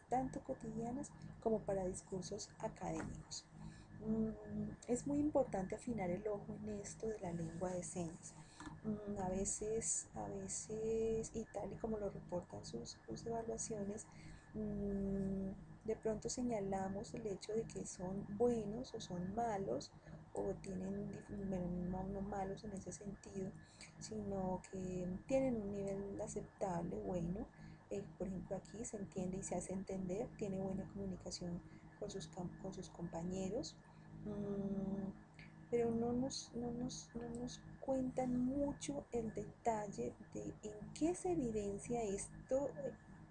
tanto cotidianas como para discursos académicos. Es muy importante afinar el ojo en esto de la lengua de señas. A veces, y tal y como lo reportan sus evaluaciones, de pronto señalamos el hecho de que son buenos o son malos, o tienen, bueno, no malos en ese sentido, sino que tienen un nivel aceptable, bueno. Por ejemplo, aquí se entiende y se hace entender, tiene buena comunicación con sus compañeros, pero no nos cuentan mucho el detalle de en qué se evidencia esto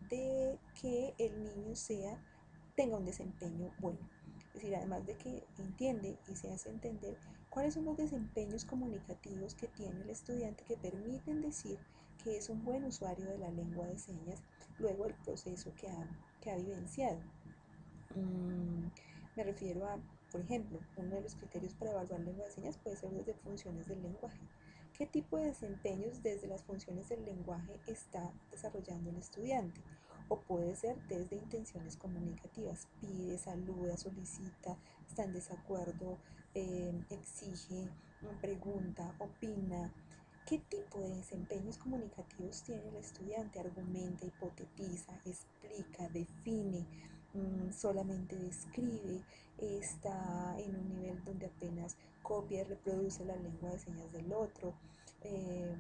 de que el niño tenga un desempeño bueno. Es decir, además de que entiende y se hace entender cuáles son los desempeños comunicativos que tiene el estudiante que permiten decir que es un buen usuario de la lengua de señas luego del proceso que ha vivenciado. Me refiero a, por ejemplo, uno de los criterios para evaluar lengua de señas puede ser desde funciones del lenguaje. ¿Qué tipo de desempeños desde las funciones del lenguaje está desarrollando el estudiante? O puede ser desde intenciones comunicativas, pide, saluda, solicita, está en desacuerdo, exige, pregunta, opina. ¿Qué tipo de desempeños comunicativos tiene el estudiante? Argumenta, hipotetiza, explica, define, solamente describe, está en un nivel donde apenas copia y reproduce la lengua de señas del otro. Eh,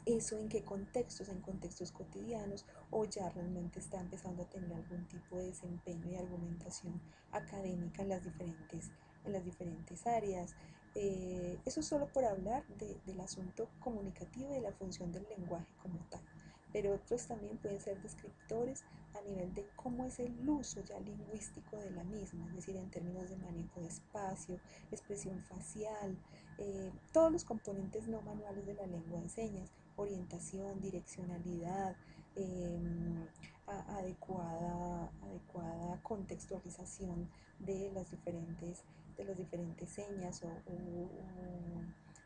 ¿Eso en qué contextos? En contextos cotidianos, o ya realmente está empezando a tener algún tipo de desempeño y argumentación académica en las diferentes áreas. Eso solo por hablar del asunto comunicativo y de la función del lenguaje como tal. Pero otros también pueden ser descriptores a nivel de cómo es el uso ya lingüístico de la misma, es decir, en términos de manejo de espacio, expresión facial, todos los componentes no manuales de la lengua de señas, orientación, direccionalidad, eh, adecuada contextualización de las diferentes señas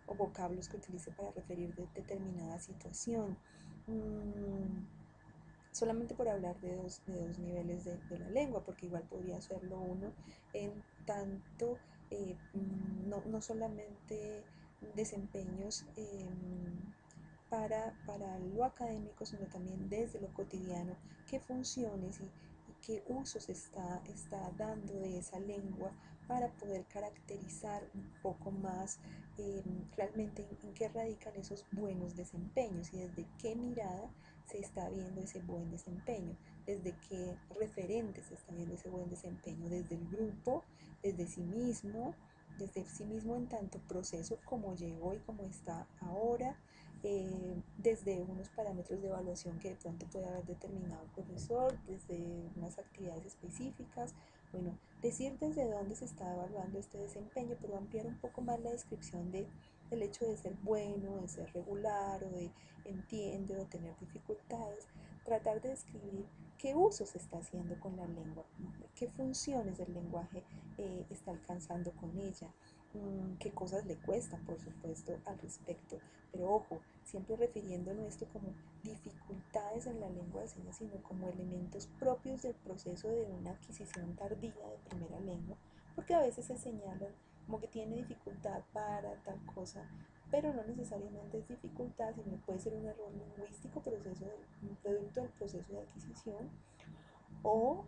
o vocablos que utilice para referir de determinada situación. Solamente por hablar de dos niveles de la lengua, porque igual podría serlo uno en tanto, no solamente desempeños para lo académico, sino también desde lo cotidiano, qué funciones y qué usos está dando de esa lengua para poder caracterizar un poco más realmente en qué radican esos buenos desempeños y desde qué mirada se está viendo ese buen desempeño, desde qué referente se está viendo ese buen desempeño, desde el grupo, desde sí mismo en tanto proceso como llegó y como está ahora, desde unos parámetros de evaluación que de pronto puede haber determinado el profesor, desde unas actividades específicas. Bueno, decir desde dónde se está evaluando este desempeño, pero ampliar un poco más la descripción del hecho de ser bueno, de ser regular o de entiende o de tener dificultades, tratar de describir qué uso se está haciendo con la lengua, qué funciones del lenguaje está alcanzando con ella, qué cosas le cuestan, por supuesto, al respecto. Pero ojo, siempre refiriéndonos a esto como dificultades en la lengua de señas, sino como elementos propios del proceso de una adquisición tardía de primera lengua, porque a veces se señala como que tiene dificultad para tal cosa, pero no necesariamente es dificultad, sino puede ser un error lingüístico, un producto del proceso de adquisición, o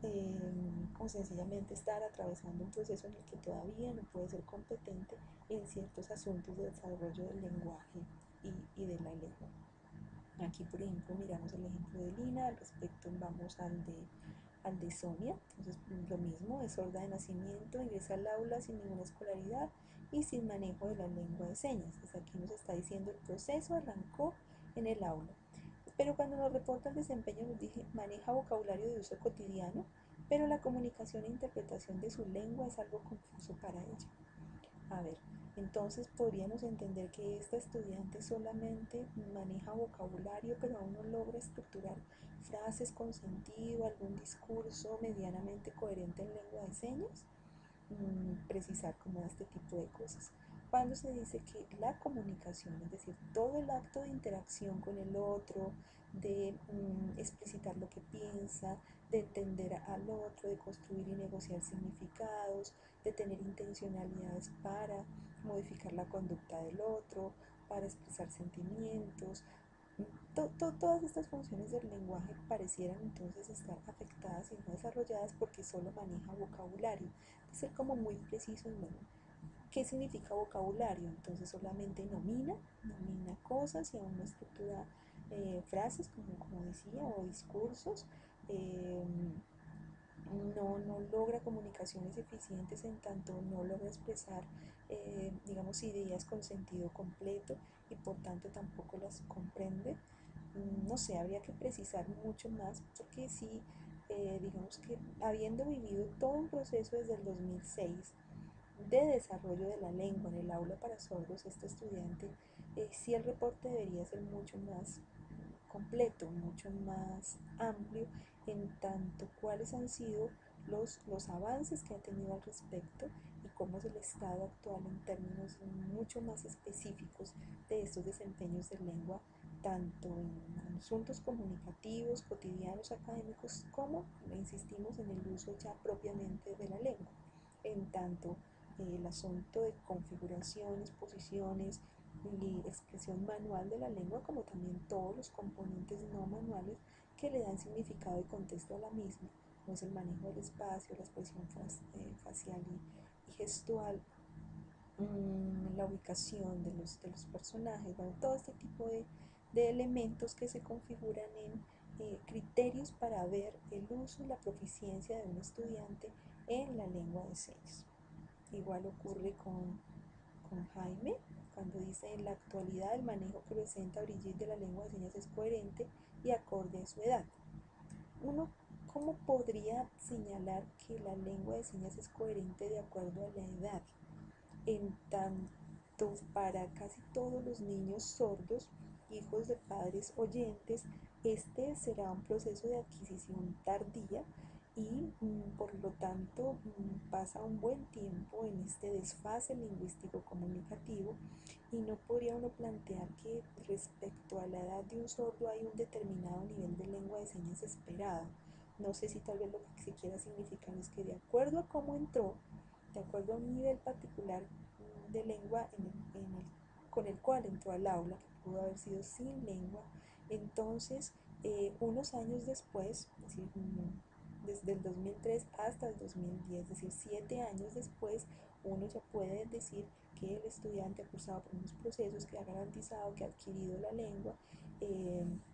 sencillamente estar atravesando un proceso en el que todavía no puede ser competente en ciertos asuntos de desarrollo del lenguaje y de la lengua. Aquí, por ejemplo, miramos el ejemplo de Lina, al respecto vamos al de Sonia. Entonces, lo mismo, es sorda de nacimiento, ingresa al aula sin ninguna escolaridad y sin manejo de la lengua de señas. Entonces, aquí nos está diciendo el proceso arrancó en el aula. Pero cuando nos reporta el desempeño nos dice, maneja vocabulario de uso cotidiano, pero la comunicación e interpretación de su lengua es algo confuso para ella. A ver, entonces podríamos entender que esta estudiante solamente maneja vocabulario, pero aún no logra estructurar frases con sentido, algún discurso medianamente coherente en lengua de señas. Precisar como este tipo de cosas. cuando se dice que la comunicación, es decir, todo el acto de interacción con el otro, de explicitar lo que piensa, de entender al otro, de construir y negociar significados, de tener intencionalidades para modificar la conducta del otro, para expresar sentimientos. Todas estas funciones del lenguaje parecieran entonces estar afectadas y no desarrolladas porque solo maneja vocabulario, de ser como muy preciso en, bueno, ¿qué significa vocabulario? Entonces solamente nomina cosas y aún no estructura frases, como decía, o discursos. Eh, no logra comunicaciones eficientes en tanto no logra expresar, digamos, ideas con sentido completo y por tanto tampoco las comprende. No sé, habría que precisar mucho más porque sí, digamos que habiendo vivido todo un proceso desde el 2006 de desarrollo de la lengua en el aula para sordos, este estudiante, sí el reporte debería ser mucho más completo, mucho más amplio en tanto cuáles han sido los avances que ha tenido al respecto y cómo es el estado actual en términos mucho más específicos de estos desempeños de lengua, tanto en asuntos comunicativos, cotidianos, académicos, como, insistimos, en el uso ya propiamente de la lengua, en tanto el asunto de configuraciones, posiciones, y expresión manual de la lengua, como también todos los componentes no manuales que le dan significado y contexto a la misma, como es el manejo del espacio, la expresión facial y gestual, la ubicación de los personajes, bueno, todo este tipo de elementos que se configuran en criterios para ver el uso y la proficiencia de un estudiante en la lengua de señas. Igual ocurre con Jaime, cuando dice en la actualidad el manejo que presenta Brigitte de la lengua de señas es coherente y acorde a su edad. Uno, ¿cómo podría señalar que la lengua de señas es coherente de acuerdo a la edad? En tanto para casi todos los niños sordos, hijos de padres oyentes, este será un proceso de adquisición tardía y por lo tanto pasa un buen tiempo en este desfase lingüístico comunicativo y no podría uno plantear que respecto a la edad de un sordo hay un determinado nivel de lengua de señas esperado. No sé si tal vez lo que se quiera significar es que de acuerdo a cómo entró, de acuerdo a un nivel particular de lengua con el cual entró al aula, que pudo haber sido sin lengua, entonces unos años después, es decir, desde el 2003 hasta el 2010, es decir, 7 años después, uno ya puede decir que el estudiante ha cursado por unos procesos, que ha garantizado que ha adquirido la lengua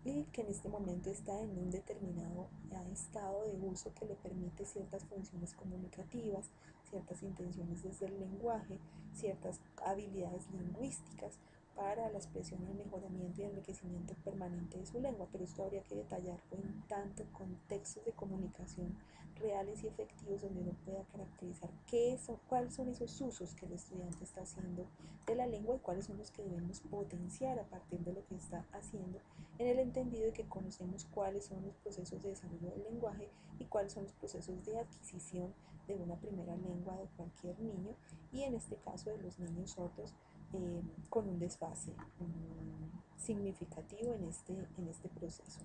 y que en este momento está en un determinado estado de uso que le permite ciertas funciones comunicativas, ciertas intenciones desde el lenguaje, ciertas habilidades lingüísticas para la expresión y el mejoramiento y enriquecimiento permanente de su lengua, pero esto habría que detallarlo en tanto contextos de comunicación reales y efectivos donde uno pueda caracterizar cuáles son esos usos que el estudiante está haciendo de la lengua y cuáles son los que debemos potenciar a partir de lo que está haciendo, en el entendido de que conocemos cuáles son los procesos de desarrollo del lenguaje y cuáles son los procesos de adquisición de una primera lengua de cualquier niño y en este caso de los niños sordos con un desfase significativo en este proceso.